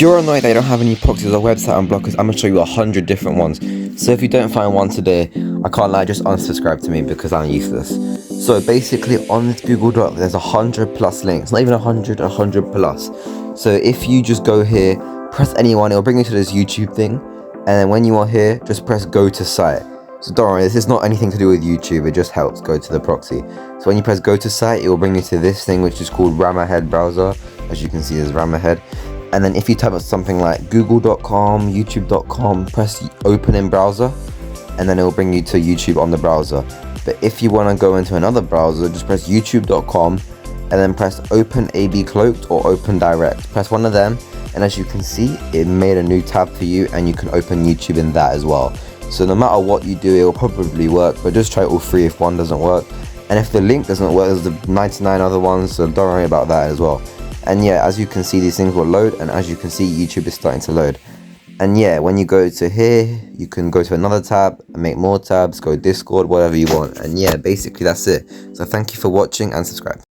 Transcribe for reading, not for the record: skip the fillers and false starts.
you're annoyed that you don't have any proxies or website unblockers, I'm going to show you 100 different ones. So if you don't find one today, I can't lie, just unsubscribe to me because I'm useless. So basically on this Google Doc, there's 100 plus links, not even 100, 100 plus. So if you just go here, press anyone, it'll bring you to this YouTube thing. And then when you are here, just press go to site. So don't worry, this is not anything to do with YouTube, it just helps go to the proxy. So when you press go to site, it will bring you to this thing which is called RAM Ahead browser. As you can see, there's RAM Ahead. And then if you type up something like google.com, youtube.com, press open in browser, and then it will bring you to YouTube on the browser. But if you want to go into another browser, just press youtube.com and then press open AB cloaked or open direct. Press one of them, and as you can see, it made a new tab for you and you can open YouTube in that as well. So no matter what you do, it will probably work, but just try all three if one doesn't work. And if the link doesn't work, there's the 99 other ones, so don't worry about that as well. And yeah, as you can see, these things will load, and as you can see, YouTube is starting to load. And yeah, when you go to here, you can go to another tab and make more tabs, go Discord, whatever you want. And yeah, basically that's it. So thank you for watching and subscribe.